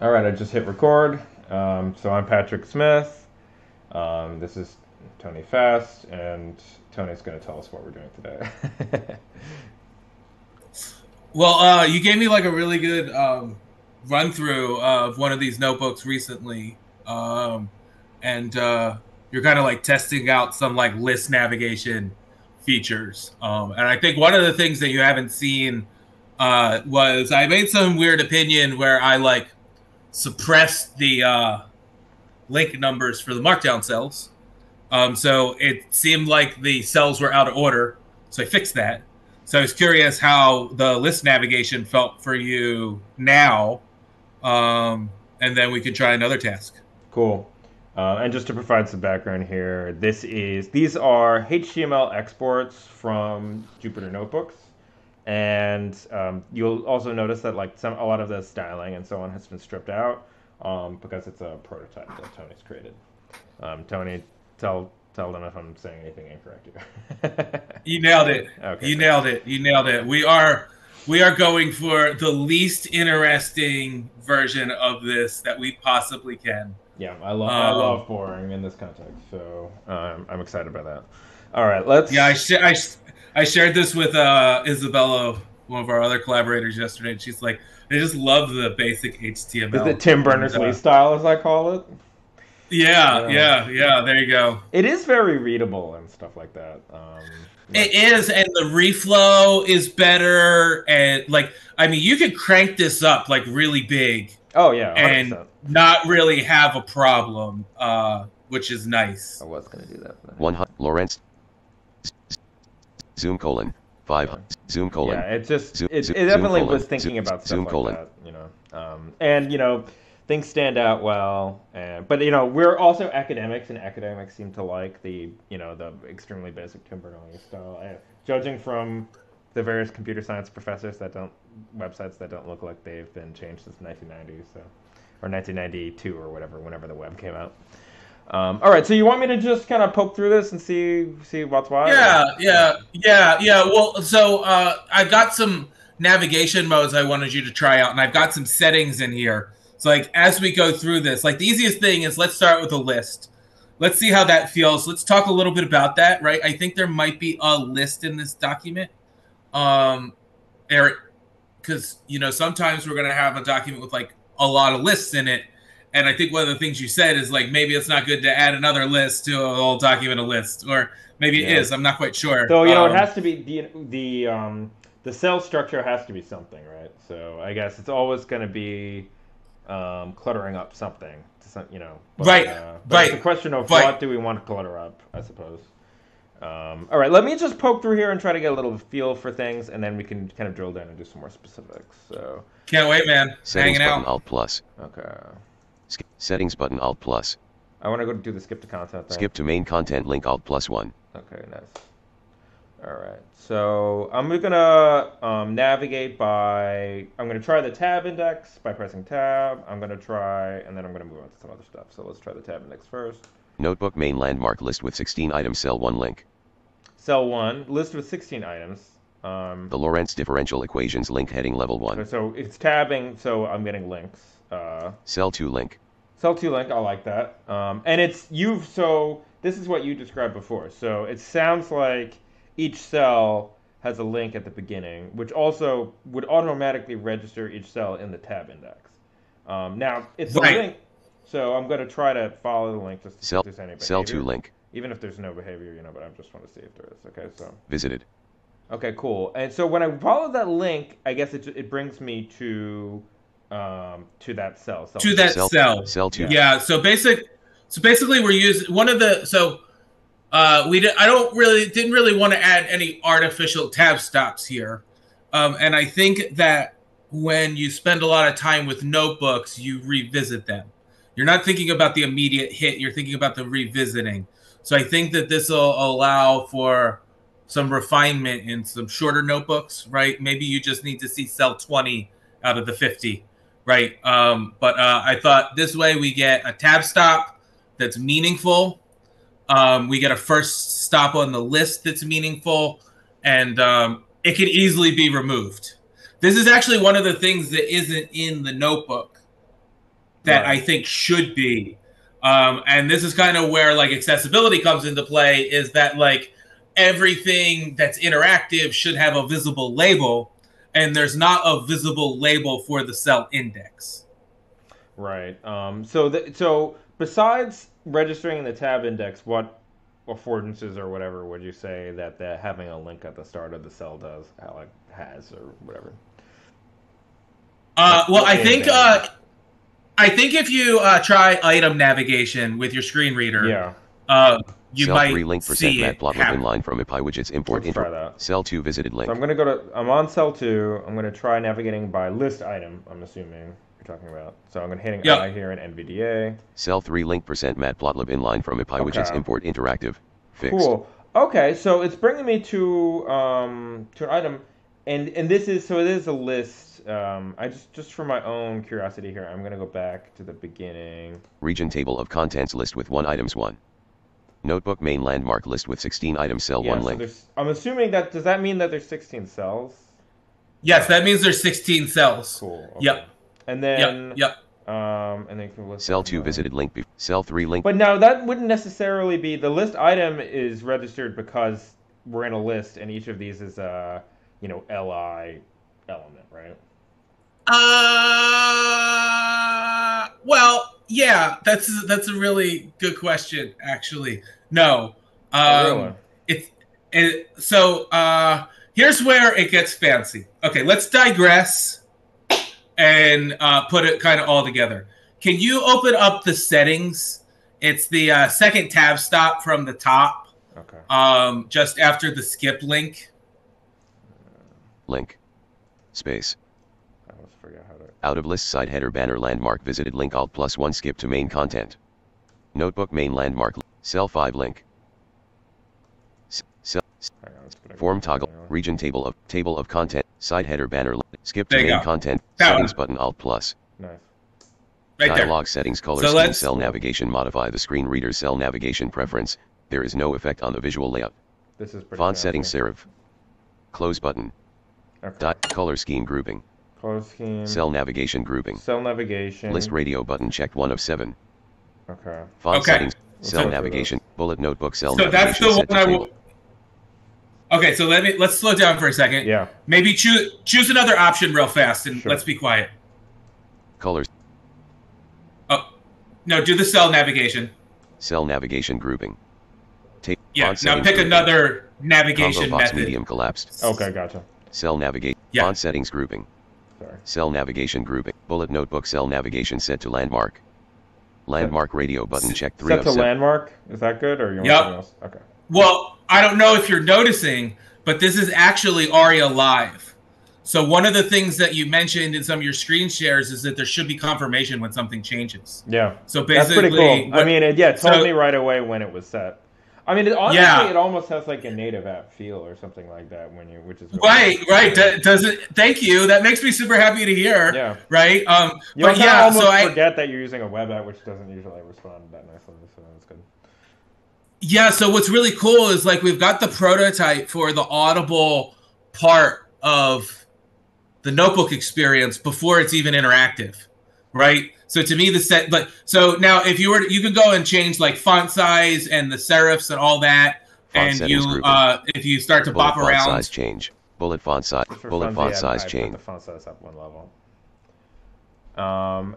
All right, I just hit record. So I'm Patrick Smith. This is Tony Fast, and Tony's going to tell us what we're doing today. Well, you gave me like a really good run through of one of these notebooks recently, and you're kind of like testing out some like list navigation features. And I think one of the things that you haven't seen was I made some weird opinion where I like suppressed the link numbers for the markdown cells. So it seemed like the cells were out of order, so I fixed that. So I was curious how the list navigation felt for you now, and then we could try another task. Cool. And just to provide some background here, these are HTML exports from Jupyter Notebooks, and you'll also notice that a lot of the styling and so on has been stripped out because it's a prototype that Tony's created. Tony, tell them if I'm saying anything incorrect here. You nailed it. Okay. You nailed it. You nailed it. We are going for the least interesting version of this that we possibly can. Yeah, I love boring in this context, so I'm excited by that. All right, let's. Yeah, I shared this with Isabella, one of our other collaborators, yesterday, and she's like, "I just love the basic HTML." Is it Tim Berners-Lee style, as I call it? Yeah. There you go. It is very readable and stuff like that. It is, and the reflow is better, and you could crank this up like really big. Oh yeah, 100%. And not really have a problem, which is nice. I was gonna do that. One Lawrence. Zoom colon 5 Zoom colon. Yeah, it definitely was thinking about stuff like that, and things stand out well, but we're also academics, and academics seem to like the extremely basic Tim Berners-Lee style. Judging from the various computer science professors websites that don't look like they've been changed since 1990, or 1992 or whenever the web came out. All right, so you want me to just kind of poke through this and see what's what? Yeah. Well, so I've got some navigation modes I wanted you to try out, and I've got some settings in here. So as we go through this, the easiest thing is let's start with a list. Let's see how that feels. Let's talk a little bit about that, right? I think there might be a list in this document, Eric, because sometimes we're gonna have a document with a lot of lists in it. And I think one of the things you said is maybe it's not good to add another list to a whole document a list, or maybe it is. I'm not quite sure. So it has to be the cell structure has to be something, right? So I guess it's always going to be cluttering up something, But, right. It's a question of what do we want to clutter up, I suppose. All right, let me just poke through here and try to get a little feel for things, and then we can kind of drill down and do some more specifics. So can't wait, man. Settings Hanging button out. Alt plus. Okay. Settings button Alt plus. I want to go do the skip to content thing. Skip to main content link Alt +1. Okay, nice. All right, so I'm gonna navigate by. I'm gonna try the tab index by pressing tab. I'm gonna try, and then I'm gonna move on to some other stuff. So let's try the tab index first. Notebook main landmark list with 16 items. Cell 1 link. Cell 1 list with 16 items. The Lorentz differential equations link heading level 1. So it's tabbing, so I'm getting links. Cell 2 link. Cell 2 link, I like that. And so this is what you described before. So it sounds like each cell has a link at the beginning, which also would automatically register each cell in the tab index. Now, it's a link, so I'm going to try to follow the link just to see if there's any behavior. Cell 2 link. Even if there's no behavior, but I just want to see if there is. Okay, so. Visited. Okay, cool. And so when I follow that link, I guess it brings me to that cell. To that cell. Cell 2. Yeah. So basically, we're using one of the didn't really want to add any artificial tab stops here, and I think that when you spend a lot of time with notebooks, you revisit them. You're not thinking about the immediate hit. You're thinking about the revisiting. So I think that this will allow for some refinement in some shorter notebooks, right? Maybe you just need to see cell 20 out of the 50, right? But I thought this way we get a tab stop that's meaningful. We get a first stop on the list that's meaningful, and it can easily be removed. This is actually one of the things that isn't in the notebook. that I think should be. And this is kind of where like accessibility comes into play, is that like everything that's interactive should have a visible label, and there's not a visible label for the cell index. Right. So besides registering in the tab index, what affordances or whatever would you say that having a link at the start of the cell does, has or whatever? Well, I think if you try item navigation with your screen reader, you cell might 3 link see it matplotlib inline from API widgets import Let's try that. Cell 2 visited link. So I'm going to go to, I'm on cell 2. I'm going to try navigating by list item, I'm assuming you're talking about. So I'm going to hitting I here in NVDA. Cell 3 link matplotlib inline from API widgets import interactive. Fixed. Cool. Okay, so it's bringing me to an item, and this is, so it is a list. I just for my own curiosity here, I'm going to go back to the beginning. Region table of contents list with 1 items 1. Notebook main landmark list with 16 items cell 1 link. I'm assuming that, does that mean that there's 16 cells? Yes, that means there's 16 cells. Cool. Okay. Yep. And then and then you can list cell 2 visited link, cell 3 link. But now that wouldn't necessarily be, the list item is registered because we're in a list and each of these is a, LI element, right? Well, yeah, that's a really good question, actually. No. Really? Here's where it gets fancy. Okay, let's digress and put it kind of all together. Can you open up the settings? It's the second tab stop from the top. Okay. Just after the skip link. Link. Space. I almost forget how to. Out of list side header banner landmark visited link alt +1 skip to main content. Notebook main landmark cell 5 link. Form toggle region table of content side header banner skip to main content settings button alt plus. Nice. Right Dialog there. settings color scheme cell navigation modify the screen reader's cell navigation preference. There is no effect on the visual layout. This is pretty font fancy. settings serif. Close button. Okay. Color scheme grouping. Color scheme. Cell navigation grouping. Cell navigation. List radio button checked 1 of 7. Okay. Font settings. Cell navigation. Bullet notebook cell so navigation. So that's the one I will. Okay, so let's slow down for a second. Yeah. Maybe choose another option real fast and let's be quiet. Colors. Oh, no, do the cell navigation. Cell navigation grouping. Yeah, now pick another navigation box method. Medium collapsed. Okay, gotcha. Cell navigate. Yeah. Font settings grouping. Sorry. Cell navigation grouping. Bullet notebook cell navigation set to landmark. Landmark radio button check 3 set of to 7. landmark? Is that good, or you want something else? Okay. Well, I don't know if you're noticing, but this is actually ARIA Live. So one of the things that you mentioned in some of your screen shares is that there should be confirmation when something changes. Yeah. So basically, that's pretty cool. I mean, it told me right away when it was set. I mean, honestly, it almost has like a native app feel or something like that which is really right. Does it? Thank you. That makes me super happy to hear. Yeah. Right. You but yeah, almost so I forget that you're using a web app, which doesn't usually respond that nicely. So that's good. Yeah. So what's really cool is like we've got the prototype for the Audible part of the notebook experience before it's even interactive, right? So to me, so now if you could go and change like font size and the serifs and all that, font and if you start to bop around. Font size change. Bullet font size. Bullet font size change. Put the font size up one level.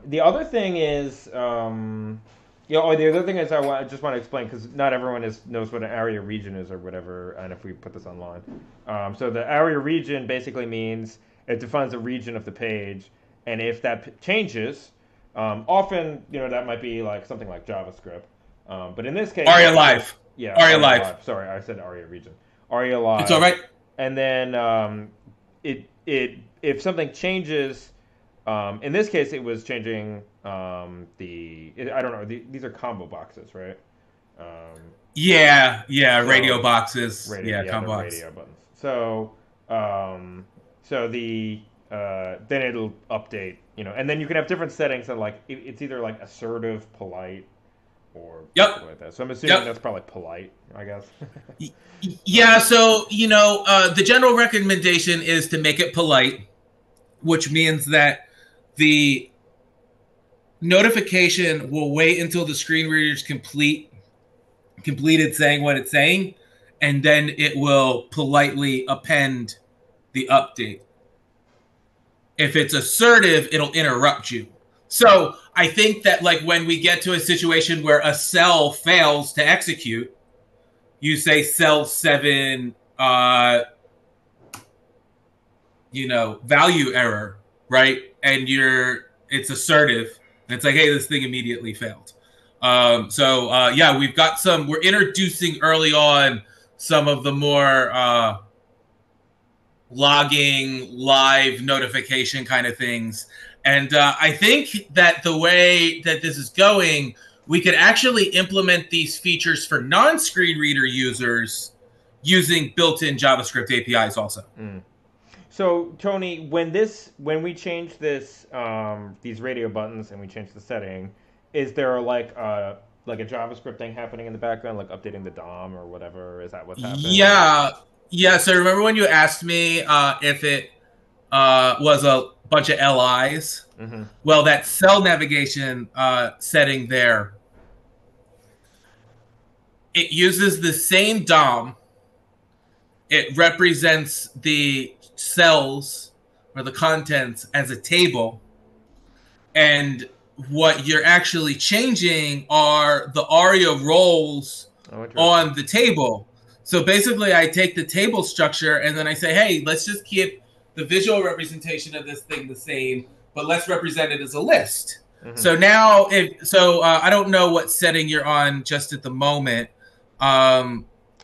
The other thing is, the other thing is I just want to explain because not everyone knows what an area region is or whatever, and if we put this online. So the area region basically means it defines a region of the page, and if that changes. Often, that might be like something like JavaScript, but in this case, ARIA Live. Yeah, ARIA Live. Sorry, I said ARIA region. ARIA Live. It's all right. And then if something changes, in this case, it was changing I don't know. These are combo boxes, right? Radio boxes. Combo box. Radio buttons. So then it'll update. And then you can have different settings and like it's either like assertive, polite, or something like that. So I'm assuming that's probably polite, I guess. Yeah, so the general recommendation is to make it polite, which means that the notification will wait until the screen reader's completed saying what it's saying, and then it will politely append the update. If it's assertive, it'll interrupt you. So I think that like when we get to a situation where a cell fails to execute, you say cell 7, value error, right? And it's assertive. And it's like, hey, this thing immediately failed. We've got we're introducing early on some of the more logging, live notification kind of things. And I think that the way that this is going, we could actually implement these features for non-screen reader users using built-in JavaScript APIs also. Mm. So Tony, when we change this, these radio buttons and we change the setting, is there like a JavaScript thing happening in the background, like updating the DOM or whatever? Is that what's happening? Yeah. So remember when you asked me if it was a bunch of LIs? Mm-hmm. Well, that cell navigation setting there, it uses the same DOM. It represents the cells or the contents as a table, and what you're actually changing are the ARIA roles on the table. So basically I take the table structure and then I say, hey, let's just keep the visual representation of this thing the same, but let's represent it as a list. Mm-hmm. So now, I don't know what setting you're on just at the moment.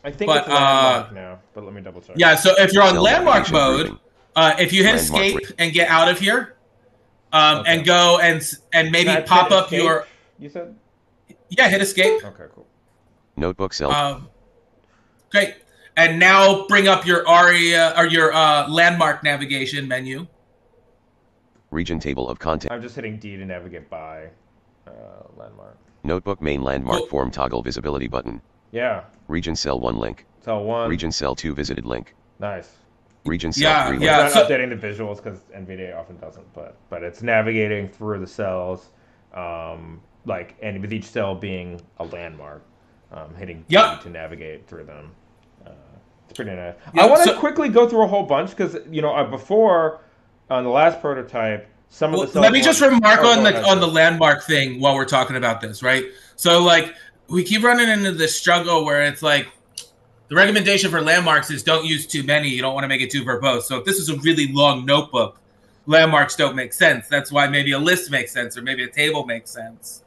I think it's landmark now, but let me double check. Yeah, so if you're on landmark mode, if you hit escape and get out of here, and go and maybe pop up escape, your... You said? Yeah, hit escape. Okay, cool. Notebook cell. Great. And now bring up your ARIA or your landmark navigation menu. Region table of content. I'm just hitting D to navigate by landmark. Notebook main landmark form toggle visibility button. Yeah. Region cell 1 link. Cell 1. Region cell 2 visited link. Nice. Region cell 3 link. Yeah. It's not updating the visuals because NVDA often doesn't, but it's navigating through the cells, and with each cell being a landmark, hitting D to navigate through them. It's pretty nice. I want to quickly go through a whole bunch because before on the last prototype, some of the cells. Let me just remark on the landmark thing while we're talking about this, right? So we keep running into this struggle where it's like the recommendation for landmarks is don't use too many. You don't want to make it too verbose. So if this is a really long notebook, landmarks don't make sense. That's why maybe a list makes sense or maybe a table makes sense.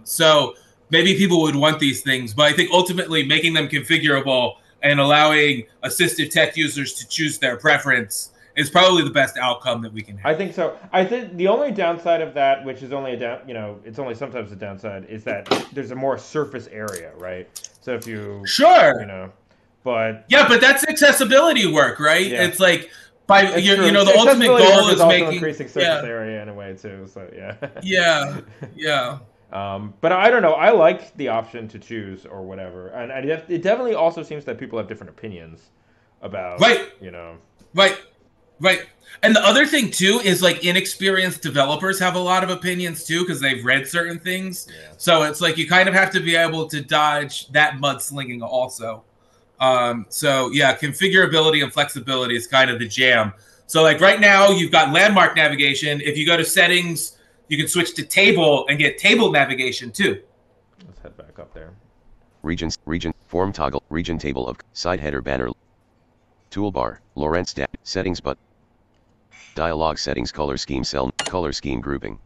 So maybe people would want these things, but I think ultimately making them configurable and allowing assistive tech users to choose their preference is probably the best outcome that we can have. I think so. I think the only downside of that, which is only it's only sometimes a downside, is that there's a more surface area, right? So if you but that's accessibility work, right? Yeah. It's like the ultimate goal is making increasing surface area in a way too. So yeah. But I don't know. I like the option to choose or whatever, and it definitely also seems that people have different opinions about Right. And the other thing, too, is inexperienced developers have a lot of opinions, too, because they've read certain things. Yeah. So it's you kind of have to be able to dodge that mudslinging also. Configurability and flexibility is kind of the jam. So right now, you've got landmark navigation. If you go to settings, you can switch to table and get table navigation, too. Let's head back up there. Region, form toggle, region table of side header banner. Toolbar, Lorentz settings but dialog settings color scheme cell color scheme grouping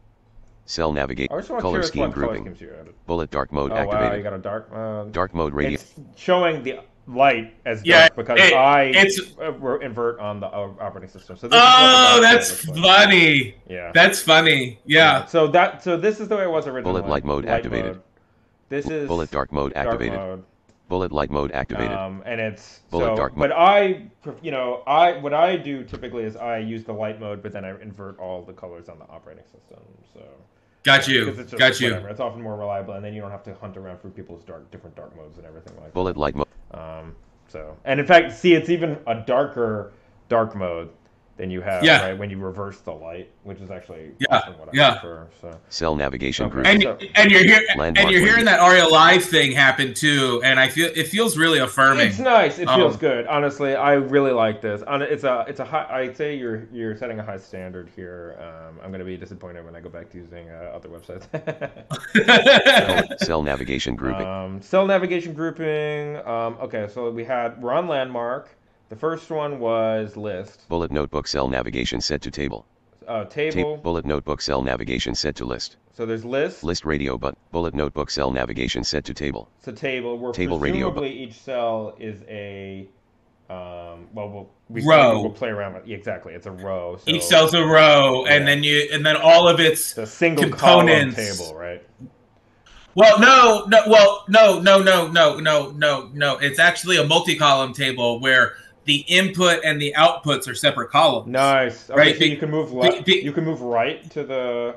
cell navigate color scheme grouping bullet dark mode activated. Wow, you got a dark mode radio. It's showing the light as dark because I invert on the operating system. So that's funny. Yeah, that's funny. Yeah. So this is the way it was originally. Bullet light mode activated. This is bullet dark mode activated. Bullet light mode activated. And it's bullet dark mode. But what I do typically is I use the light mode, but then I invert all the colors on the operating system. So got you. Whatever. It's often more reliable, and then you don't have to hunt around for people's different dark modes and everything like bullet that. Light mode. And in fact, it's even a darker dark mode than you have right when you reverse the light, which is actually often what I prefer. So cell navigation group, and you're hearing that ARIA Live thing happen too, and it feels really affirming. It's nice. It feels good. Honestly, I really like this. It's a high. I'd say you're setting a high standard here. I'm going to be disappointed when I go back to using other websites. Cell navigation grouping. Cell navigation grouping. Okay, so we're on Landmark. The first one was list. Bullet notebook cell navigation set to table. Table. Bullet notebook cell navigation set to list. So there's list. List radio but bullet notebook cell navigation set to table. So table. Where table presumably radio each cell is a row. We'll play around with exactly. It's a row. So, each cell's a row, and then all of its the single components. Column table, right? Well, no. It's actually a multi-column table where the input and the outputs are separate columns. Nice. Okay, right? So you can move left. You can move right to the.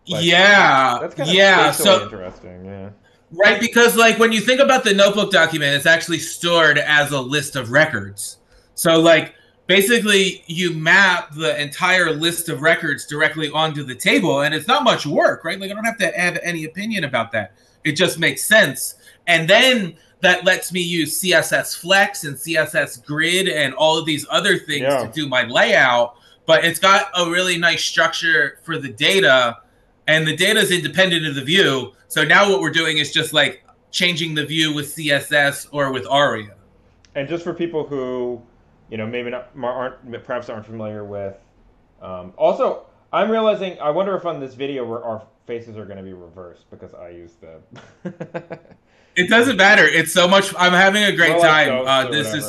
That's kind of so interesting. Yeah. Right, because like when you think about the notebook document, it's actually stored as a list of records. So like basically you map the entire list of records directly onto the table, and it's not much work, right? Like I don't have to have any opinion about that. It just makes sense. And then that lets me use CSS Flex and CSS Grid and all of these other things to do my layout. But it's got a really nice structure for the data, and the data is independent of the view. So now what we're doing is just like changing the view with CSS or with ARIA. And just for people who, maybe perhaps aren't familiar with, also I'm realizing, I wonder if on this video our faces are going to be reversed because I use the. It doesn't matter. It's so much. I'm having a great time. This is,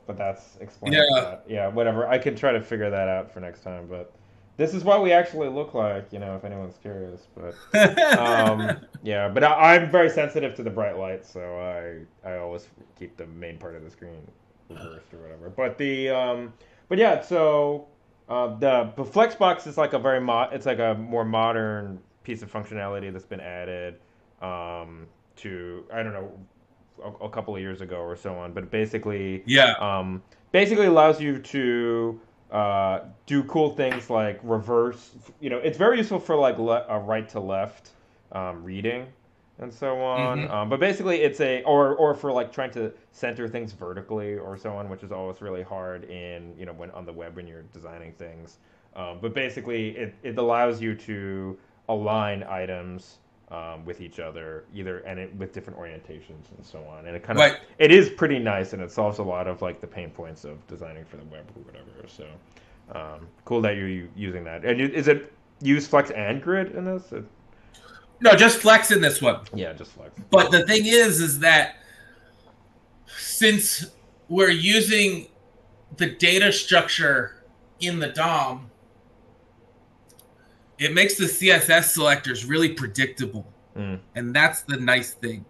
but that's explaining that. Yeah, whatever. I can try to figure that out for next time, but. This is what we actually look like, if anyone's curious. But but I'm very sensitive to the bright light, so I always keep the main part of the screen reversed or whatever. But the the Flexbox is like it's like a more modern piece of functionality that's been added to a couple of years ago or so on. But basically allows you to do cool things like reverse. It's very useful for like right to left reading and so on. But basically, it's or for like trying to center things vertically or so on, which is always really hard in when on the web when you're designing things. But basically, it allows you to align items with each other, with different orientations and so on. And it it is pretty nice, and it solves a lot of like the pain points of designing for the web or whatever. So cool that you're using that. And is it use Flex and Grid in this? No, just Flex in this one. Yeah, just Flex. But the thing is that since we're using the data structure in the DOM, it makes the CSS selectors really predictable. And that's the nice thing.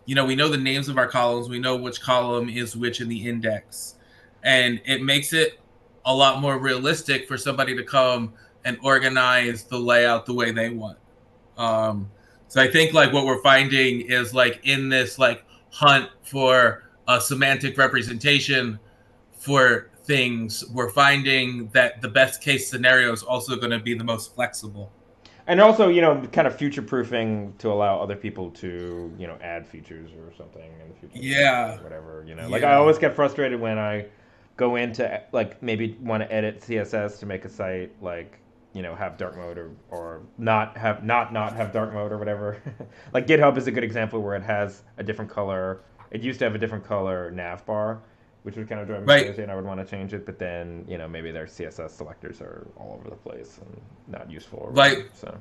We know the names of our columns. We know which column is which in the index. And it makes it a lot more realistic for somebody to come and organize the layout the way they want. So I think like what we're finding is like in this like hunt for a semantic representation for things, we're finding that the best case scenario is also going to be the most flexible. And also, kind of future-proofing to allow other people to, add features or something in the future. Yeah. Whatever, Like I always get frustrated when I go into like maybe want to edit CSS to make a site like, have dark mode or not have dark mode or whatever. Like GitHub is a good example where it has a different color. It used to have a different color nav bar, which would kind of drive me crazy, and I would want to change it. But then, maybe their CSS selectors are all over the place and not useful. Or whatever,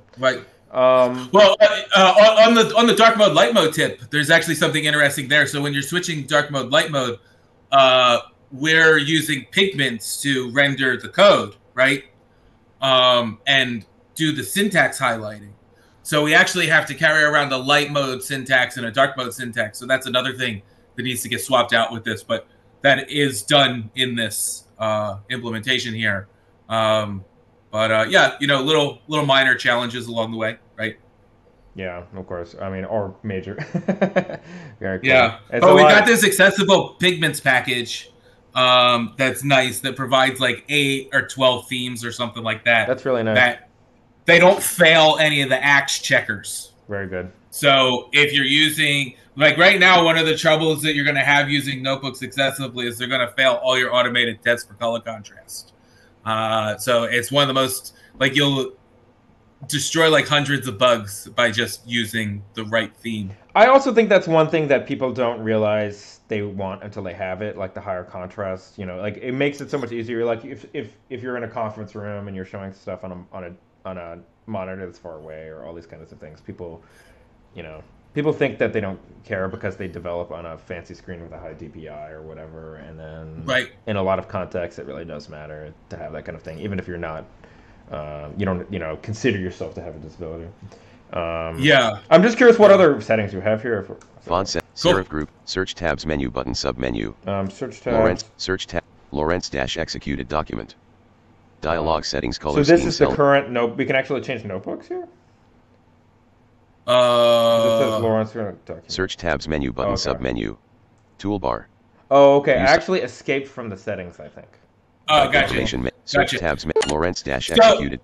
Well, on the dark mode light mode tip, there's actually something interesting there. So when you're switching dark mode light mode, we're using pigments to render the code, right? And do the syntax highlighting. So we actually have to carry around a light mode syntax and a dark mode syntax. So that's another thing that needs to get swapped out with this. But that is done in this implementation here. Little minor challenges along the way, right? Yeah, of course. I mean, or major. Very cool. Yeah. But we got this accessible pigments package That's nice. That provides like 8 or 12 themes or something like that. That's really nice. That they don't fail any of the axe checkers. Very good. So if you're using, like right now, one of the troubles that you're going to have using notebooks excessively is they're going to fail all your automated tests for color contrast. So it's one of the most, like, you'll destroy like hundreds of bugs by just using the right theme. I also think that's one thing that people don't realize they want until they have it, like the higher contrast. You know, like it makes it so much easier. Like if you're in a conference room and you're showing stuff on a monitor that's far away, or all these kinds of things, people think that they don't care because they develop on a fancy screen with a high DPI or whatever, and then in a lot of contexts, it really does matter to have that kind of thing, even if you're not, you don't, consider yourself to have a disability. I'm just curious what other settings you have here. Font set, serif group, search tabs menu button sub menu. Search tabs. Search tab, Lawrence dash executed document. Dialog settings color. So this is the current note. We can actually change notebooks here. It says Lawrence document. Search tabs menu button sub menu. Toolbar. Oh, okay. I actually escaped from the settings, I think. Oh, gotcha. Search tabs Lawrence dash executed.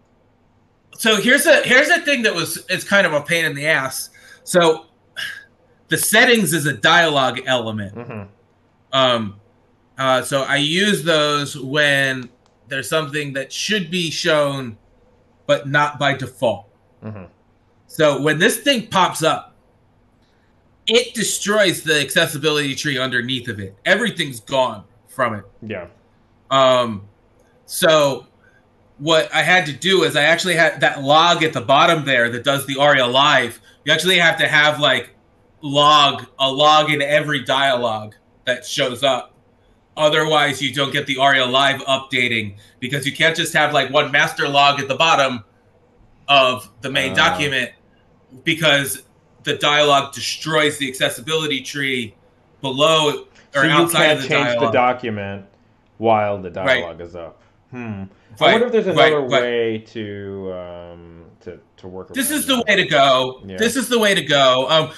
So here's a thing that it's kind of a pain in the ass. So the settings is a dialogue element. Mm-hmm. So I use those when there's something that should be shown, but not by default. Mm-hmm. So when this thing pops up, it destroys the accessibility tree underneath of it. Everything's gone from it. Yeah. So what I had to do is I actually had that log at the bottom there that does the ARIA live. You actually have to have like a log in every dialogue that shows up. Otherwise, you don't get the ARIA live updating, because you can't just have like one master log at the bottom of the main document, because the dialogue destroys the accessibility tree below or outside of the dialogue. So you can't change the document while the dialogue is up. I wonder if there's another way to work around This is the way to go. Yeah. This is the way to go.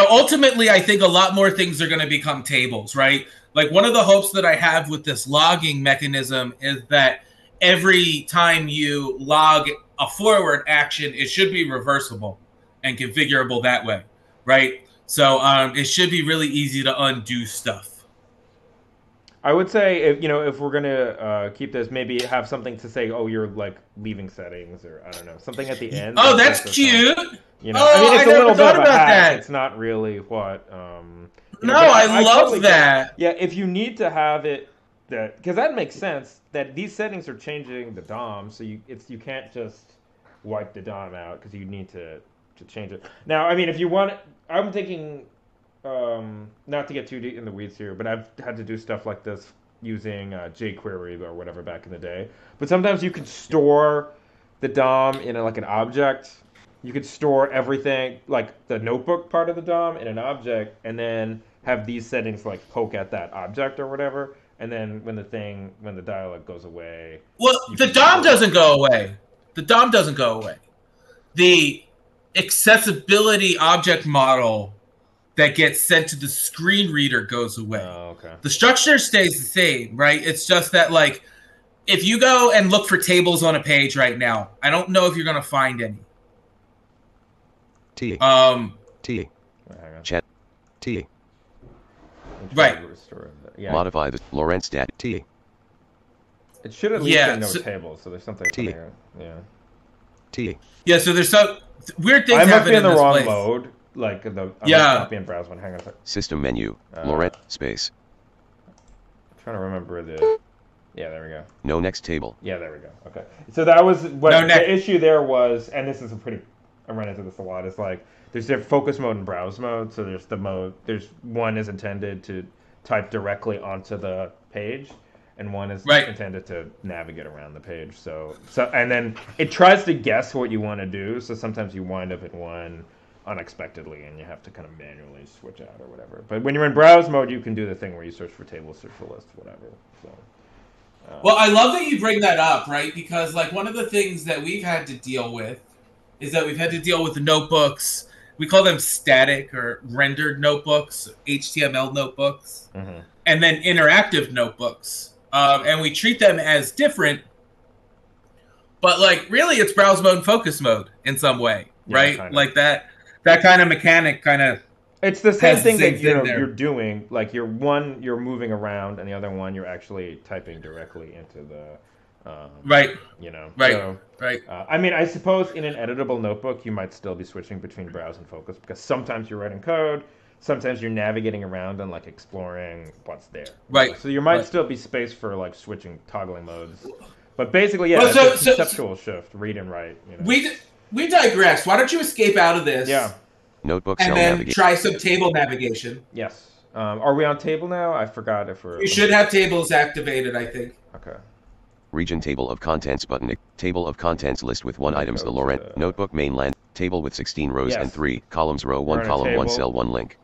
Ultimately, I think a lot more things are going to become tables, right? Like, one of the hopes that I have with this logging mechanism is that every time you log a forward action, it should be reversible and configurable that way, right? So it should be really easy to undo stuff. I would say, if we're gonna keep this, maybe have something to say, oh, you're like leaving settings, or I don't know, something at the end. Oh, that's cute. It's a little bit of a hack. It's not really what. I love that. Yeah, if you need to have it, because that makes sense. That these settings are changing the DOM, so you can't just wipe the DOM out, because you need to change it. Now, I mean, if you want, I'm thinking. Not to get too deep in the weeds here, but I've had to do stuff like this using jQuery or whatever back in the day. But sometimes you can store the DOM in like an object. You could store everything, like the notebook part of the DOM, in an object, and then have these settings like poke at that object or whatever. And then when the dialog goes away, well, the DOM doesn't go away. The DOM doesn't go away. The accessibility object model that gets sent to the screen reader goes away. Oh, okay. The structure stays the same, right? It's just that, like, if you go and look for tables on a page right now, I don't know if you're going to find any. T. Chat. T. Right. Yeah. Modify the Lawrence stat T. It should at least say no table, so there's something here. Yeah. T. Yeah, so there's some weird things I must be happening in the this wrong place. mode. Like I'm copy and browse one. Hang on a second. System menu. Lawrence space. I'm trying to remember the. Yeah, there we go. No next table. Yeah, there we go. Okay. So that was what the issue there was, and this is I run into this a lot. It's like there's different focus mode and browse mode. So there's one is intended to type directly onto the page, and one is intended to navigate around the page. So and then it tries to guess what you want to do. So sometimes you wind up in one unexpectedly, and you have to kind of manually switch out or whatever. But when you're in browse mode, you can do the thing where you search for tables, search for lists, whatever. So. Well, I love that you bring that up, right? Because like one of the things that we've had to deal with is that we've had to deal with the notebooks. We call them static or rendered notebooks, HTML notebooks. Mm-hmm. and then interactive notebooks. And we treat them as different, but like really it's browse mode and focus mode in some way, right? Kind of. Like that kind of mechanic kind of. It's the same thing that you're doing. Like you're moving around, and the other one you're actually typing directly into the. Right. You know. Right. So, right. I mean, I suppose in an editable notebook you might still be switching between browse and focus because sometimes you're writing code, sometimes you're navigating around and like exploring what's there. Right. So you might still be space for like switching toggling modes. But basically, yeah, it's a conceptual shift, read and write. You know? We digress. Why don't you escape out of this? Yeah. Notebook and then try some table navigation. Yes. Are we on table now? I forgot if we're. You should have tables activated, I think. Okay. Region table of contents button. Table of contents list with 1 items. The Laurent notebook mainland table with 16 rows and 3 columns. Row 1 column 1 cell 1 link.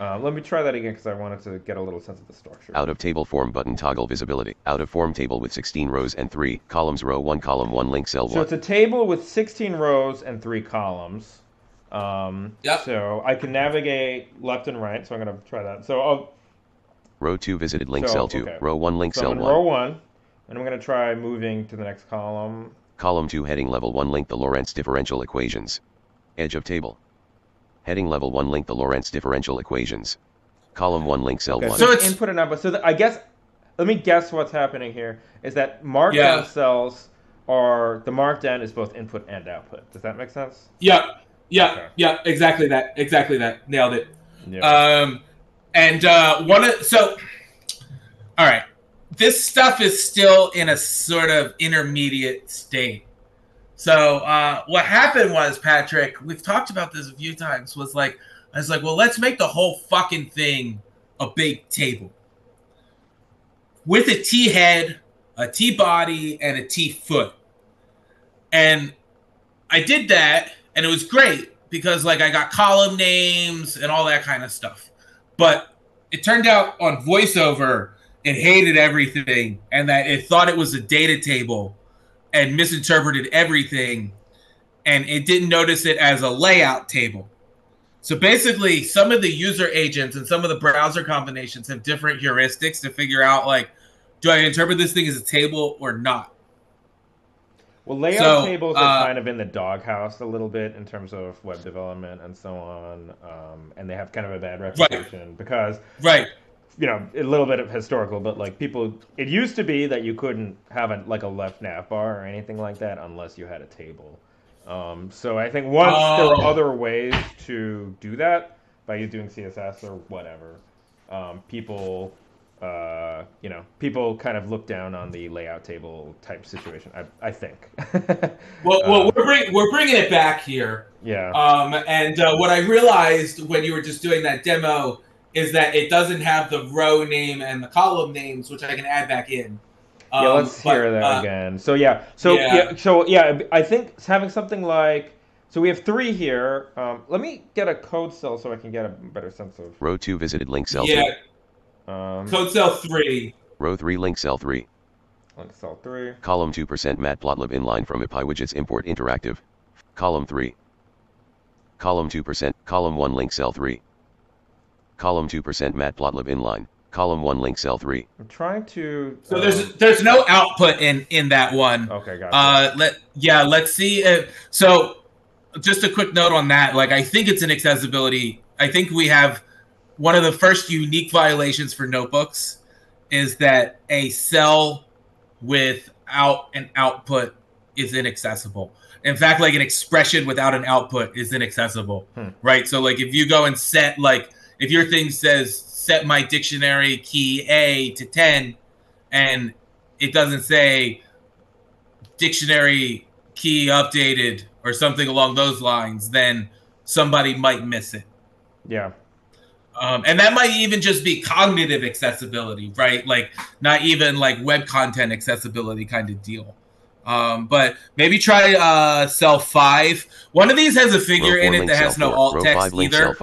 Let me try that again because I wanted to get a little sense of the structure. Out of table form button toggle visibility. Out of form table with 16 rows and 3 columns. Row 1 column 1 link cell 1. So it's a table with 16 rows and 3 columns. Yep. So I can navigate left and right. So I'm going to try that. So I'll. Row 2 visited link cell 2. Okay. Row 1 link cell 1. Row 1. And I'm going to try moving to the next column. Column 2 heading level 1 link the Lorentz differential equations. Edge of table. Heading level 1 link the Lorentz differential equations. Column 1 link cell 1. So it's input and output. So I guess, let me guess what's happening here is that markdown cells are, the markdown is both input and output. Does that make sense? Yeah. Yeah. Okay. Yeah. Exactly that. Exactly that. Nailed it. Yeah. All right. This stuff is still in a sort of intermediate state. So what happened was, Patrick, we've talked about this a few times, I was like, well, let's make the whole fucking thing a big table. With a T head, a T body, and a T foot. And I did that, and it was great, because like I got column names and all that kind of stuff. But it turned out on VoiceOver, it hated everything, and that it thought it was a data table and misinterpreted everything, and it didn't notice it as a layout table. So basically, some of the user agents and some of the browser combinations have different heuristics to figure out, like, do I interpret this thing as a table or not? Well, layout tables are kind of in the doghouse a little bit in terms of web development and so on, and they have kind of a bad reputation because, you know, a little bit of historical, but like people, it used to be that you couldn't have a left nav bar or anything like that unless you had a table. So I think once there were other ways to do that by doing CSS or whatever, people kind of look down on the layout table type situation. I think. well, we're bringing it back here. Yeah. What I realized when you were just doing that demo is that it doesn't have the row name and the column names, which I can add back in. Let's hear that again. I think having something like, so we have 3 here. Let me get a code cell so I can get a better sense of. Row 2 visited link cell 2. Code cell 3. Row 3 link cell 3. Link cell 3. Column 2% matplotlib inline from IPyWidgets import interactive. Column 3. Column 2%. Column 1 link cell 3. Column 2% matplotlib inline. Column 1 link cell 3. I'm trying to. So there's no output in that one. Okay, gotcha. Let's see. So just a quick note on that. Like, I think it's an accessibility. I think we have one of the first unique violations for notebooks is that a cell without an output is inaccessible. In fact, like an expression without an output is inaccessible, right? So like if you go and set, like if your thing says set my dictionary key A to 10 and it doesn't say dictionary key updated or something along those lines, then somebody might miss it. Yeah. And that might even just be cognitive accessibility, right? Like not even like web content accessibility kind of deal. But maybe try cell 5. One of these has a figure in it that has no alt text either.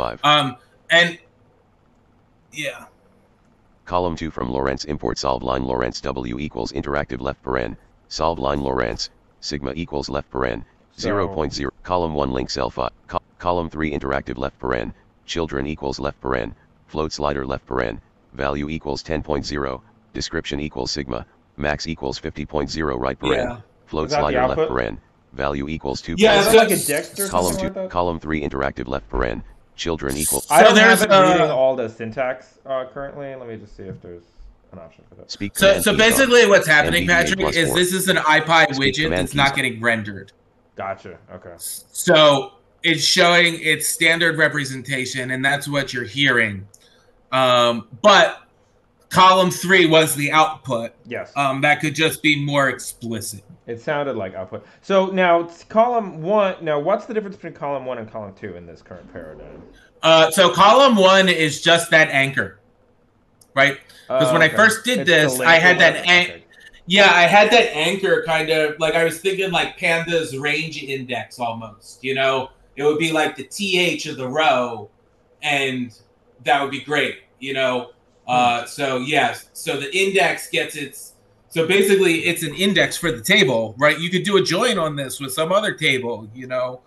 And yeah. Column 2 from Lorentz import solve line Lorentz W equals interactive left paren. Solve line Lorentz sigma equals left paren 0.0. Column 1 link cell 5. Column 3 interactive left paren. Children equals left paren. Float slider left paren. value equals 10.0, description equals sigma, max equals 50.0 right paren, float slider left paren, value equals 2. Yeah, is that like a Dext or column something 2, like that? column 3 interactive left paren, children equals. I don't have it reading all the syntax currently. Let me just see if there's an option for that. Speak so basically what's happening, NVDA Patrick, is this is an iPad widget that's not on. getting rendered. Gotcha. Okay. So it's showing its standard representation, and that's what you're hearing. But column 3 was the output. Yes. That could just be more explicit. It sounded like output. So now column 1. Now, what's the difference between column 1 and column 2 in this current paradigm? So column 1 is just that anchor, right? Because when I first did this, I had that anchor. Yeah, I had that anchor kind of like I was thinking like Panda's range index almost. You know, it would be like the TH of the row, and that would be great. You know, so yes, so the index gets its. So basically, it's an index for the table, right? You could do a join on this with some other table, you know.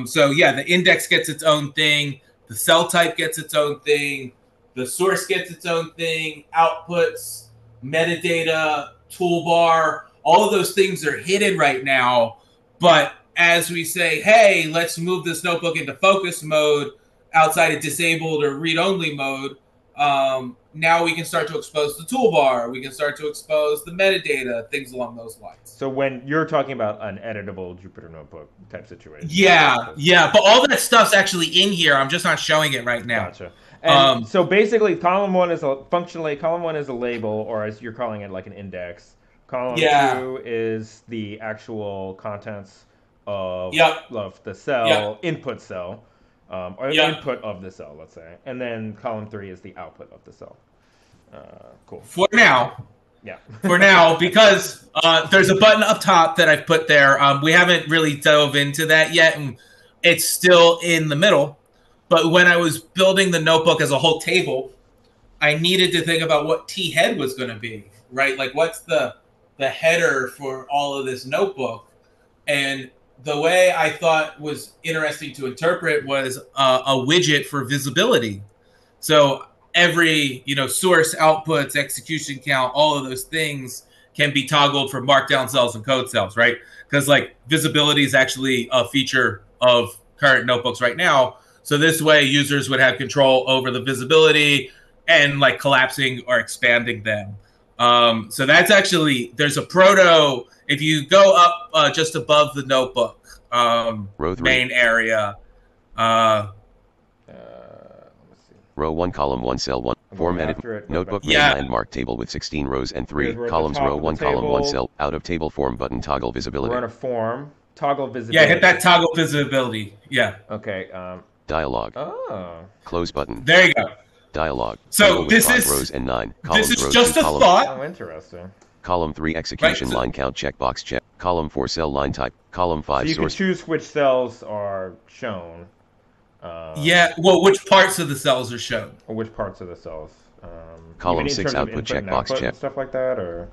So yeah, the index gets its own thing. The cell type gets its own thing. The source gets its own thing. Outputs, metadata, toolbar, all of those things are hidden right now. But as we say, hey, let's move this notebook into focus mode outside of disabled or read-only mode, now we can start to expose the toolbar. We can start to expose the metadata, things along those lines. So when you're talking about an editable Jupyter Notebook type situation. Yeah. But all that stuff's actually in here. I'm just not showing it right now. Gotcha. And so basically, column 1 is column 1 is a label, or as you're calling it, like an index. Column 2 is the actual contents of the cell, input cell. Or input of the cell, let's say. And then column 3 is the output of the cell. Cool. For now. Yeah. For now, because there's a button up top that I've put there. We haven't really dove into that yet, and it's still in the middle. But when I was building the notebook as a whole table, I needed to think about what T-head was going to be, right? Like, what's the header for all of this notebook? And the way I thought was interesting to interpret was a widget for visibility. So every, source, outputs, execution count, all of those things can be toggled for markdown cells and code cells, right? Because like visibility is actually a feature of current notebooks right now. So this way users would have control over the visibility and like collapsing or expanding them. So that's actually, there's a proto, if you go up just above the notebook main area. Row 1, column 1, cell 1, formatted notebook main landmark table with 16 rows and 3 columns. Row 1, column 1, cell, out of table form button, toggle visibility. We're on a form, toggle visibility. Yeah, hit that toggle visibility. Yeah. Okay. Dialog. Oh. Close button. There you go. Dialog. So this is rows and 9 columns. This is rows just a column. thought. Oh, interesting. Column 3 execution line count checkbox check. Column 4 cell line type. Column 5 so you source. can choose which cells are shown. Well, which parts of the cells are shown? Or which parts of the cells? Column 6 output checkbox check. Stuff like that, or.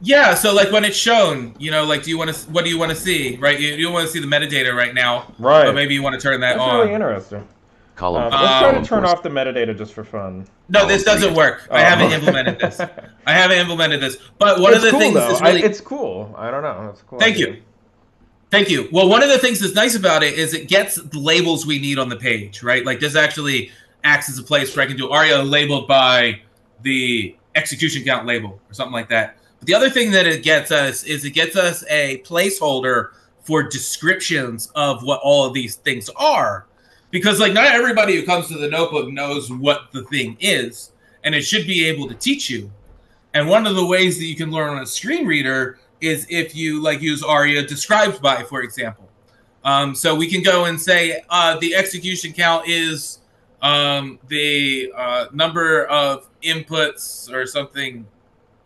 Yeah, so like when it's shown, like what do you want to see, right? You don't want to see the metadata right now, right? But maybe you want to turn that on. That's really interesting. Column. Let's try to turn off the metadata just for fun. No, this doesn't work. I haven't implemented this. But one of the things that's really... it's cool. I don't know. It's cool. Thank you. Well, one of the things that's nice about it is it gets the labels we need on the page, right? Like this actually acts as a place where I can do ARIA labeled by the execution count label or something like that. But the other thing that it gets us is it gets us a placeholder for descriptions of what all of these things are. Because like not everybody who comes to the notebook knows what the thing is, and it should be able to teach you. And one of the ways that you can learn on a screen reader is if you like use ARIA described by, for example. So we can go and say the execution count is the number of inputs or something.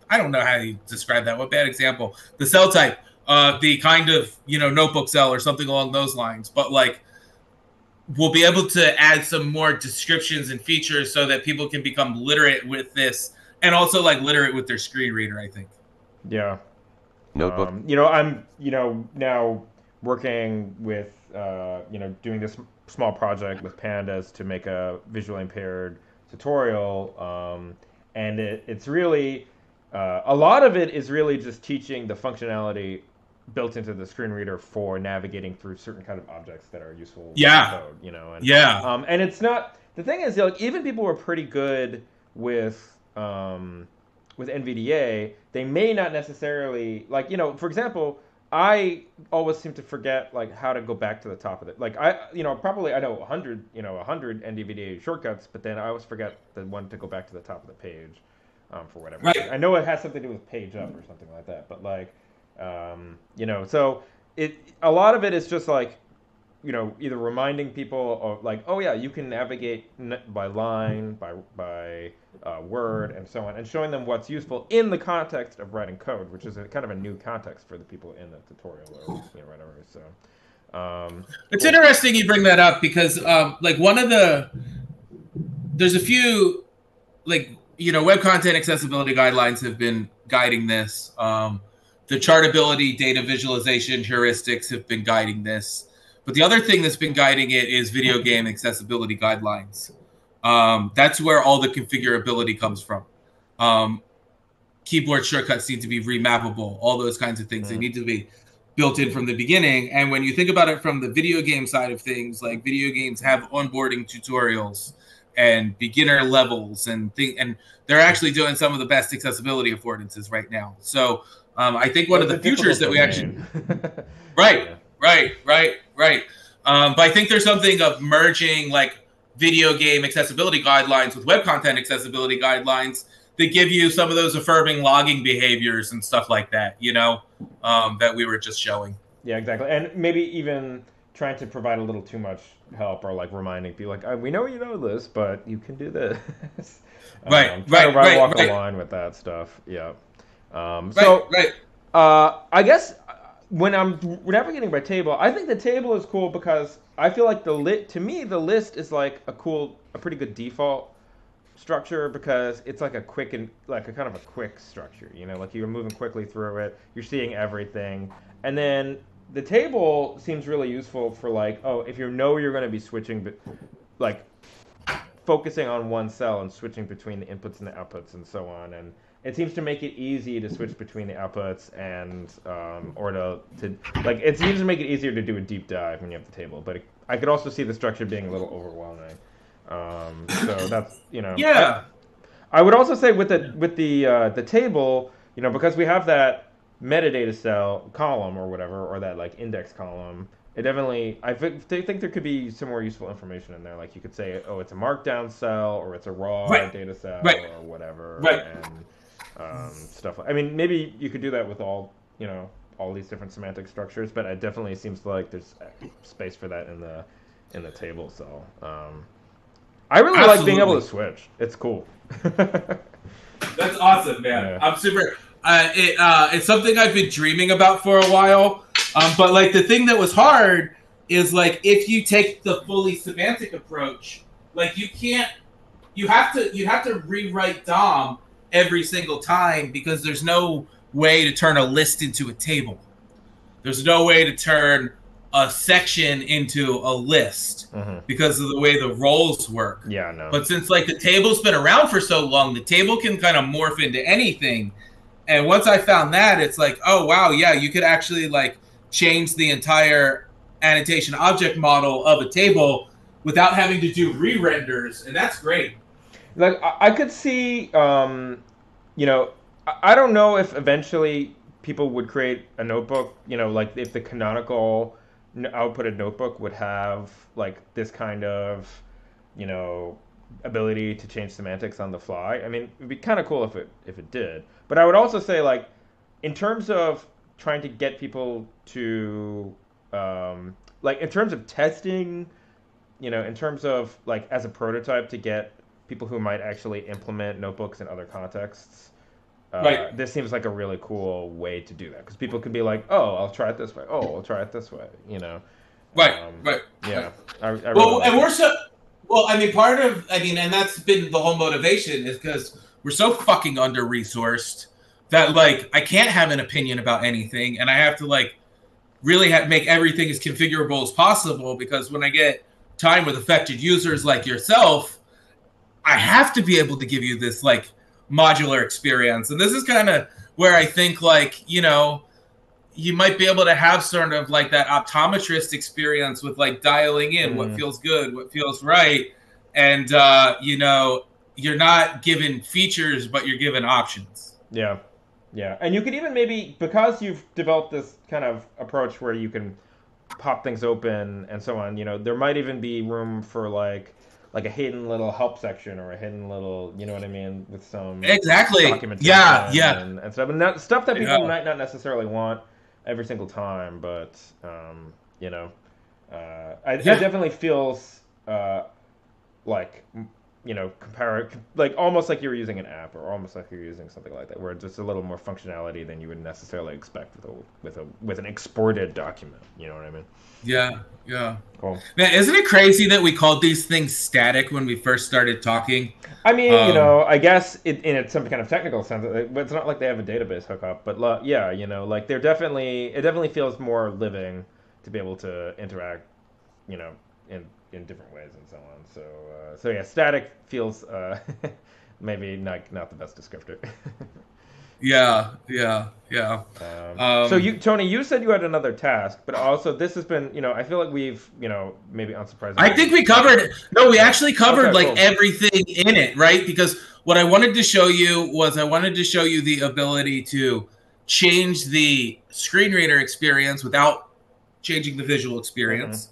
I don't know how you describe that. What bad example? The cell type, the kind of notebook cell or something along those lines. But like we'll be able to add some more descriptions and features so that people can become literate with this and also like literate with their screen reader, I think. Yeah. Notebook. I'm now working with doing this small project with pandas to make a visually impaired tutorial, and it's really a lot of it is really just teaching the functionality built into the screen reader for navigating through certain kind of objects that are useful in code, you know. And, and it's not, the thing is, like, even people who are pretty good with NVDA, they may not necessarily, like, you know, for example, I always seem to forget, like, how to go back to the top of it. Like, I know 100 NVDA shortcuts, but then I always forget the one to go back to the top of the page for whatever reason. I know it has something to do with page up or something like that, but, like, you know, so a lot of it is just, like, you know, either reminding people of, like, oh yeah, you can navigate by line, by word, and so on, and showing them what's useful in the context of writing code, which is kind of a new context for the people in the tutorial, or, you know, whatever. So it's interesting you bring that up, because like there's a few, like, you know, web content accessibility guidelines have been guiding this. The chartability, data visualization heuristics have been guiding this. But the other thing that's been guiding it is video game accessibility guidelines. That's where all the configurability comes from. Keyboard shortcuts need to be remappable, all those kinds of things. They need to be built in from the beginning. And when you think about it from the video game side of things, like, video games have onboarding tutorials and beginner levels, and they're actually doing some of the best accessibility affordances right now. So I think one of the futures that we actually... Right. But I think there's something of merging, like, video game accessibility guidelines with web content accessibility guidelines that give you some of those affirming logging behaviors and stuff like that, you know, that we were just showing. Yeah, exactly. And maybe even trying to provide a little too much help, or, like, reminding people, like, we know you know this, but you can do this. Right. Walk the line with that stuff. Yeah. I guess when I'm navigating by table, I think the table is cool because I feel like the list is like a pretty good default structure, because it's like a quick and like a kind of a quick structure, you know, like you're moving quickly through it, you're seeing everything. And then the table seems really useful for, like, oh, if you know you're going to be switching, but like focusing on one cell and switching between the inputs and the outputs and so on. And it seems to make it easy to switch between the outputs and or to like, it seems to make it easier to do a deep dive when you have the table. But I could also see the structure being a little overwhelming. So that's, you know. Yeah. I would also say with the table, you know, because we have that metadata cell column or whatever, or that, like, index column, it definitely, I think there could be some more useful information in there. Like, you could say, oh, it's a markdown cell, or it's a raw data cell, or whatever, and stuff. I mean, maybe you could do that with all these different semantic structures, but it definitely seems like there's space for that in the table cell. I really like being able to switch. It's cool. That's awesome, man. Yeah. I'm super. It's something I've been dreaming about for a while. But, like, the thing that was hard is, like, if you take the fully semantic approach, like, you have to rewrite DOM every single time, because there's no way to turn a list into a table. There's no way to turn a section into a list because of the way the roles work. Yeah, no. But since, like, the table's been around for so long, the table can kind of morph into anything. And once I found that, it's like, oh, wow, yeah, you could actually, like, change the entire annotation object model of a table without having to do re-renders, and that's great. Like, I could see, you know, I don't know if eventually people would create a notebook, you know, like, if the canonical outputted notebook would have, like, this kind of, you know, ability to change semantics on the fly. I mean, it'd be kind of cool if it did. But I would also say, like, in terms of trying to get people to, like, in terms of testing, you know, in terms of, like, as a prototype to get people who might actually implement notebooks in other contexts, this seems like a really cool way to do that. Because people could be like, oh, I'll try it this way. Oh, I'll try it this way, you know. Yeah. And that's been the whole motivation, is because we're so fucking under-resourced that, like, I can't have an opinion about anything, and I have to, like, really make everything as configurable as possible, because when I get time with affected users like yourself, I have to be able to give you this like modular experience. And this is kind of where I think like, you know, you might be able to have sort of like that optometrist experience with like dialing in what feels good, what feels right. And, you know, you're not given features, but you're given options. Yeah. Yeah. And you could even maybe, because you've developed this kind of approach where you can pop things open and so on, you know, there might even be room for like a hidden little help section or a hidden little, you know what I mean, with some documentation and stuff. And that, stuff that people might not necessarily want every single time, but you know, it definitely feels like, you know, like almost like you were using an app, or almost like you're using something like that, where it's just a little more functionality than you would necessarily expect with an exported document. You know what I mean? Yeah, yeah. Cool. Man, isn't it crazy that we called these things static when we first started talking? I mean, you know, I guess in some kind of technical sense, it's not like they have a database hookup, but yeah, you know, like it definitely feels more living to be able to interact, you know, in different ways and so on. So yeah, static feels maybe not the best descriptor. Yeah. So Tony, you said you had another task, but also this has been, you know, I feel like we've, you know, maybe unsurprisingly. I think we covered. No, we actually covered everything in it, right? Because what I wanted to show you was the ability to change the screen reader experience without changing the visual experience.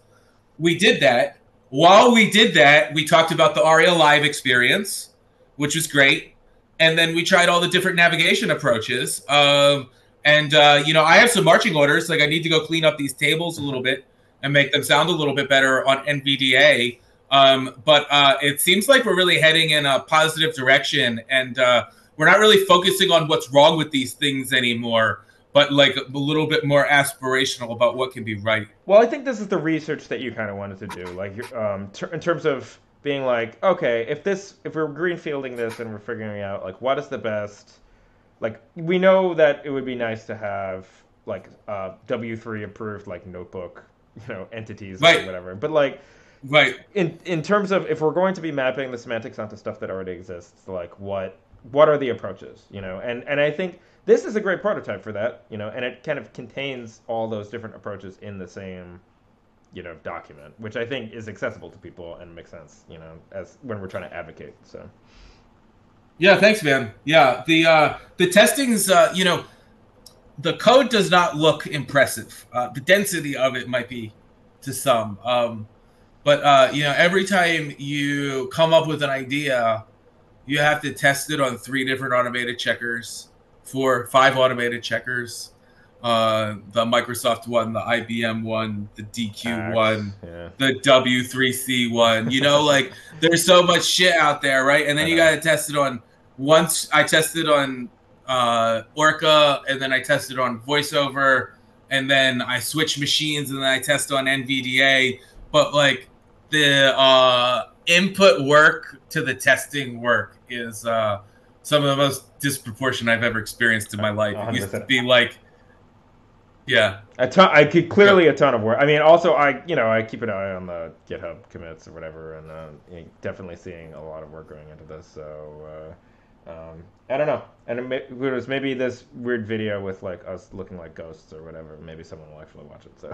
We did that. While we did that, we talked about the ARIA Live experience, which was great. And then we tried all the different navigation approaches. You know, I have some marching orders. Like I need to go clean up these tables a little bit and make them sound a little bit better on NVDA. But it seems like we're really heading in a positive direction. And we're not really focusing on what's wrong with these things anymore, but like a little bit more aspirational about what can be right. Well, I think this is the research that you kind of wanted to do, like in terms of being like, okay, if we're greenfielding this and we're figuring out like what is the best, like we know that it would be nice to have like W3 approved like notebook, you know, entities or whatever, but like in terms of if we're going to be mapping the semantics onto stuff that already exists, like what are the approaches, you know, and I think this is a great prototype for that, you know, and it kind of contains all those different approaches in the same, you know, document, which I think is accessible to people and makes sense, you know, as when we're trying to advocate. So yeah, thanks, man. Yeah, the testings, you know, the code does not look impressive. The density of it might be to some, but you know, every time you come up with an idea, you have to test it on 3 different automated checkers, 4, 5 automated checkers. The Microsoft one, the IBM one, the DQ one, the W3C one. You know, like there's so much shit out there, right? And then you got to test it on. Once I tested on Orca, and then I tested on VoiceOver, and then I switched machines, and then I test on NVDA. But like the input work to the testing work is some of the most disproportionate I've ever experienced in my life. It used to be like. Yeah, a ton of work. I mean, also I keep an eye on the GitHub commits or whatever, and definitely seeing a lot of work going into this. So I don't know, and it was maybe this weird video with like us looking like ghosts or whatever. Maybe someone will actually watch it. So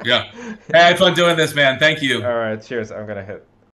yeah, hey, I had fun doing this, man. Thank you. All right, cheers. I'm gonna hit